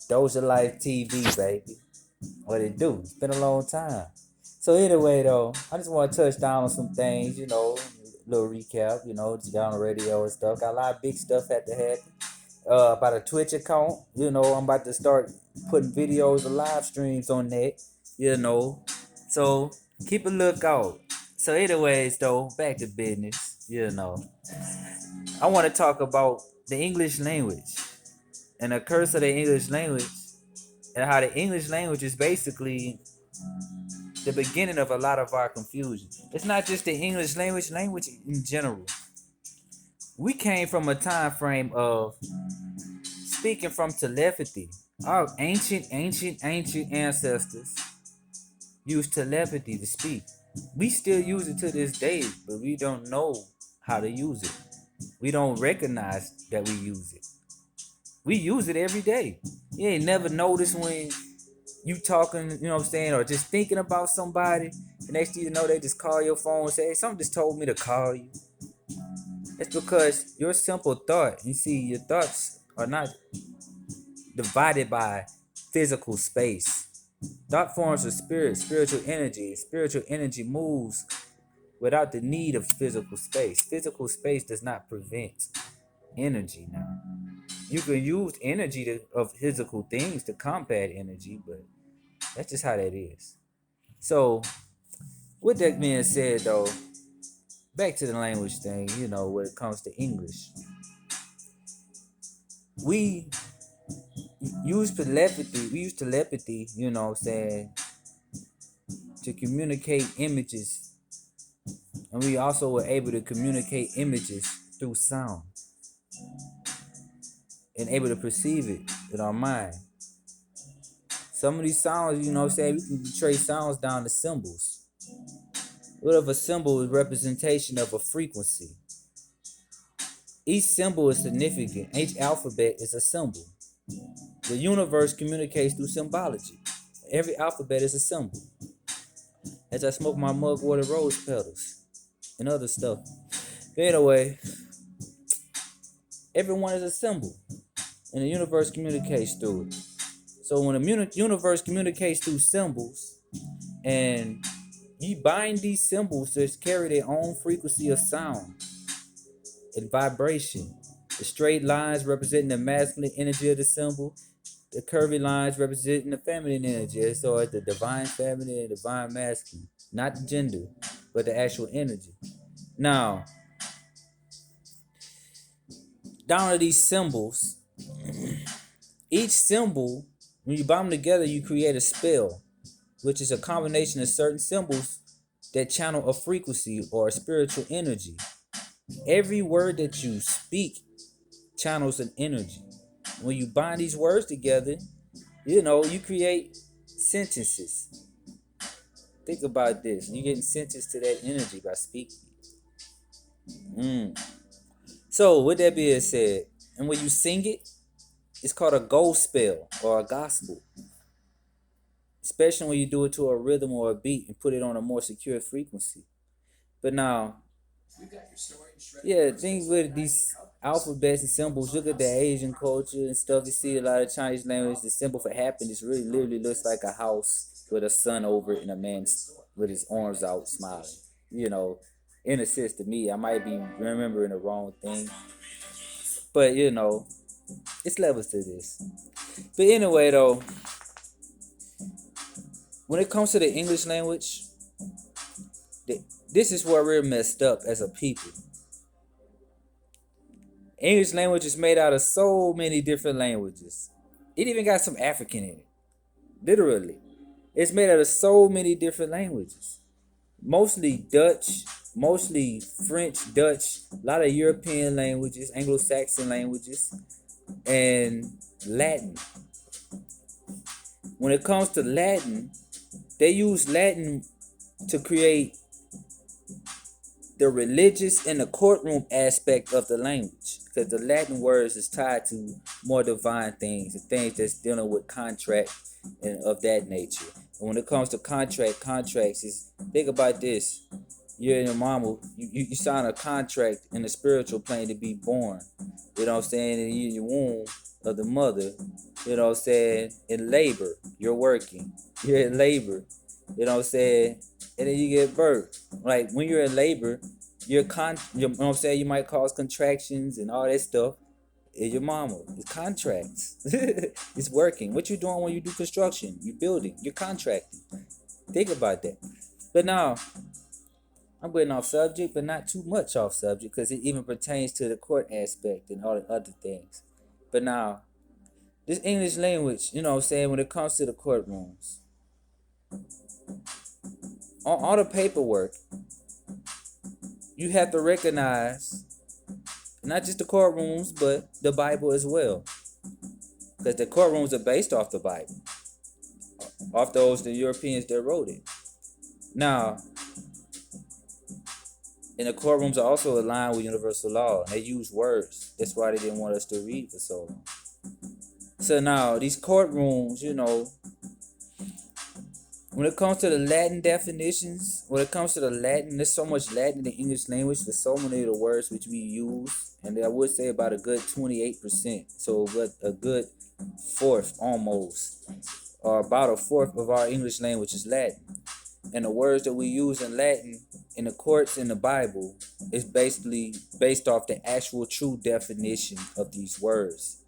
Dosha Lyfe TV, baby. What it do? It's been a long time. So anyway, though, I just want to touch down on some things, little recap, just got on the radio and stuff. Got a lot of big stuff had to happen. About a Twitch account, I'm about to start putting videos and live streams on that, you know. So keep a lookout. So anyways, though, back to business. I want to talk about the English language and the curse of the English language and how the English language is basically the beginning of a lot of our confusion. It's not just the English language in general. We came from a time frame of speaking from telepathy. Our ancient ancestors used telepathy to speak. We still use it to this day, but we don't know how to use it. We don't recognize that we use it. We use it every day. You ain't never noticed when you talking, or just thinking about somebody. The next thing you know, they just call your phone and say, hey, something just told me to call you. It's because your simple thought, you see, your thoughts are not divided by physical space. Thought forms of spiritual energy. Spiritual energy moves without the need of physical space. Physical space does not prevent energy now. You can use energy of physical things to combat energy, but that's just how that is. So, with that being said, though, back to the language thing, when it comes to English. We use telepathy, to communicate images. And we also were able to communicate images through sound and able to perceive it in our mind. Some of these sounds, we can trace sounds down to symbols. What if a symbol is representation of a frequency? Each symbol is significant. Each alphabet is a symbol. The universe communicates through symbology. Every alphabet is a symbol. As I smoke my mugwort rose petals and other stuff. But anyway, everyone is a symbol. And the universe communicates through it. So when the universe communicates through symbols, and you bind these symbols to carry their own frequency of sound and vibration. The straight lines representing the masculine energy of the symbol. The curvy lines representing the feminine energy. So it's the divine feminine and divine masculine. Not the gender, but the actual energy. Now, down to these symbols, each symbol, when you bind them together, you create a spell, which is a combination of certain symbols that channel a frequency or a spiritual energy. Every word that you speak channels an energy. When you bind these words together, you create sentences. Think about this. You're getting sentenced to that energy by speaking. So, with that being said, and when you sing it, it's called a ghost spell or a gospel. Especially when you do it to a rhythm or a beat and put it on a more secure frequency. But now, things with these alphabets and symbols. Look at the Asian culture and stuff. You see a lot of Chinese language. The symbol for happiness really literally looks like a house with a sun over it and a man with his arms out smiling. In a sense to me, I might be remembering the wrong thing. But, it's levels to this. But anyway, though, when it comes to the English language, this is where we're messed up as a people. English language is made out of so many different languages. It even got some African in it. Literally. It's made out of so many different languages. Mostly Dutch, mostly French, Dutch, a lot of European languages, Anglo-Saxon languages, and Latin. When it comes to Latin, they use Latin to create the religious and the courtroom aspect of the language, because the Latin words is tied to more divine things and things that's dealing with contract and of that nature. And when it comes to contracts is, think about this. You and your mama, you sign a contract in the spiritual plane to be born. You know what I'm saying? And in your womb of the mother, You know what I'm saying? In labor, you're working. You're in labor. You know what I'm saying? And then you give birth. Like when you're in labor, you know what I'm saying? You might cause contractions and all that stuff. It's your mama. It's contracts. It's working. What you doing when you do construction? You building. You're contracting. Think about that. But now, I'm getting off subject, but not too much off subject because it even pertains to the court aspect and all the other things. But now, this English language, you know what I'm saying, when it comes to the courtrooms, on all the paperwork, you have to recognize not just the courtrooms, but the Bible as well. Because the courtrooms are based off the Bible, off the Europeans that wrote it. Now, and the courtrooms are also aligned with universal law. And they use words. That's why they didn't want us to read for so long. So now, these courtrooms, you know, when it comes to the Latin definitions, when it comes to the Latin, there's so much Latin in the English language. There's so many of the words which we use. And I would say about a good 28%. So a good fourth almost. Or about a fourth of our English language is Latin. And the words that we use in Latin in the courts in the Bible is basically based off the actual true definition of these words.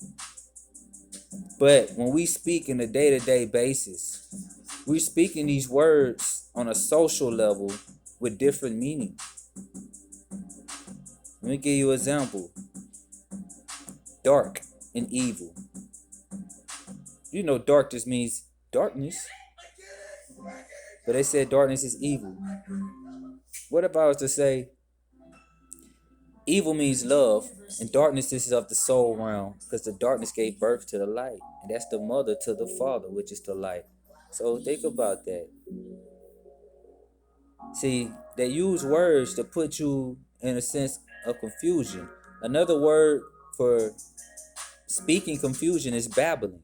But when we speak in a day-to-day basis, we're speaking these words on a social level with different meaning. Let me give you an example. Dark and evil. You know dark just means darkness. But they said darkness is evil. What if I was to say evil means love and darkness is of the soul realm because the darkness gave birth to the light. And that's the mother to the father, which is the light. So think about that. See, they use words to put you in a sense of confusion. Another word for speaking confusion is babbling.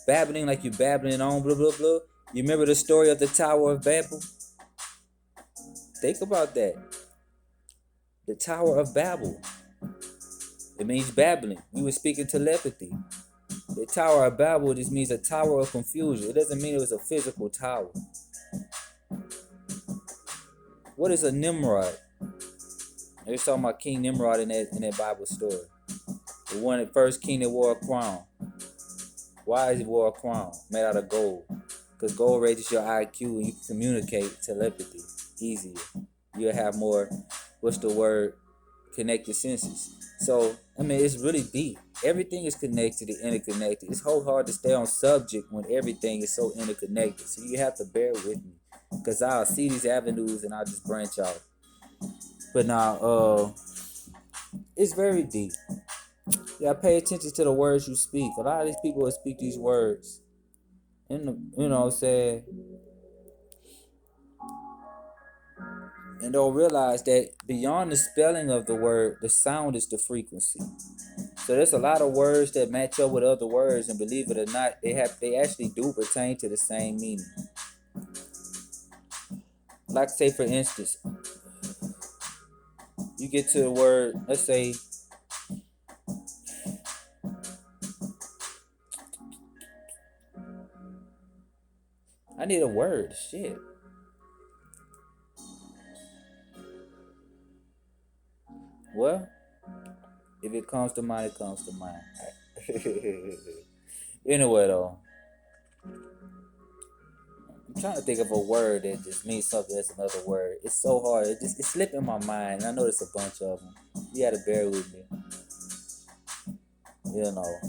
Babbling like you're babbling on blah blah blah. You remember the story of the Tower of Babel? Think about that. The Tower of Babel. It means babbling. We were speaking telepathy. The Tower of Babel just means a tower of confusion. It doesn't mean it was a physical tower. What is a Nimrod? They were talking about King Nimrod in that Bible story. The one, the first king that wore a crown. Why is he wore a crown? Made out of gold. Because gold raises your IQ and you can communicate telepathy easier. You'll have more, connected senses. So, I mean, it's really deep. Everything is connected and interconnected. It's so hard to stay on subject when everything is so interconnected. So you have to bear with me. Because I'll see these avenues and I'll just branch out. But now, it's very deep. You gotta pay attention to the words you speak. A lot of these people will speak these words. You know what I'm saying? And don't realize that beyond the spelling of the word, the sound is the frequency. So there's a lot of words that match up with other words, and believe it or not, they actually do pertain to the same meaning. Like say for instance, you get to the word, let's say I need a word. Shit. Well, if it comes to mind, it comes to mind. Anyway, though, I'm trying to think of a word that just means something that's another word. It's so hard. It's slipping my mind. I know there's a bunch of them. You gotta bear with me. You know,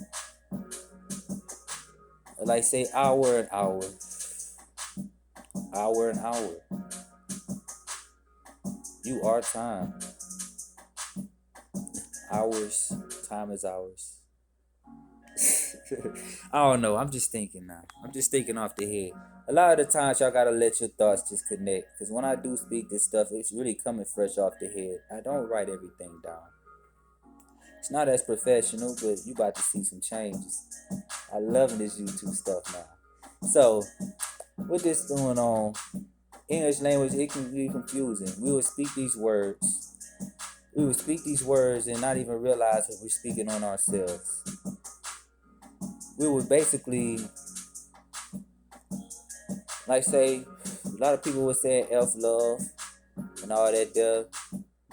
like say hour and hour. Hour and hour. You are time. Hours. Time is hours. I don't know. I'm just thinking now. I'm just thinking off the head. A lot of the times y'all gotta let your thoughts just connect. Because when I do speak this stuff, it's really coming fresh off the head. I don't write everything down. It's not as professional, but you about to see some changes. I love this YouTube stuff now. So, with this going on, English language, it can be confusing. We will speak these words. We will speak these words and not even realize that we're speaking on ourselves. we would basically, like say, a lot of people would say F love and all that there,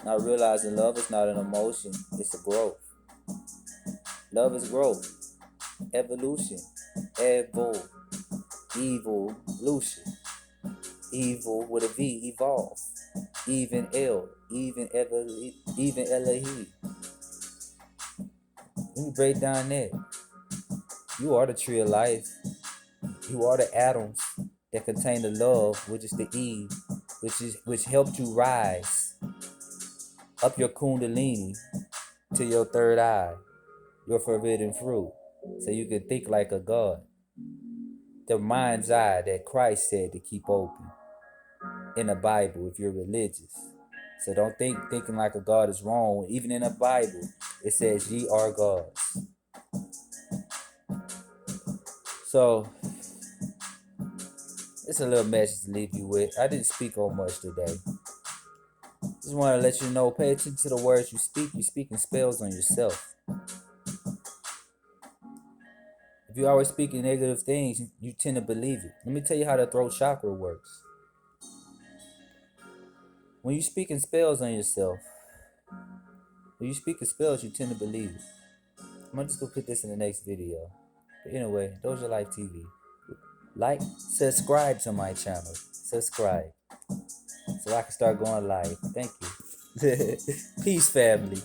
not realizing love is not an emotion, it's a growth. Love is growth, evolution, evolution, evil with a V, evolve, even L, even Elohim. Let me break down that. You are the tree of life. You are the atoms that contain the love, which is the Eve, which helped you rise up your kundalini to your third eye, your forbidden fruit, so you can think like a god. The mind's eye that Christ said to keep open in the Bible if you're religious. So don't think thinking like a god is wrong. Even in the Bible, it says ye are gods. So it's a little message to leave you with. I didn't speak on much today. Just want to let you know, pay attention to the words you speak. You're speaking spells on yourself. If you're always speaking negative things, you tend to believe it. Let me tell you how the throat chakra works. When you're speaking spells on yourself, when you speak spells, you tend to believe it. I'm just going to put this in the next video. But anyway, Dosha Lyfe TV. Like, subscribe to my channel. Subscribe. So I can start going live. Thank you. Peace, family.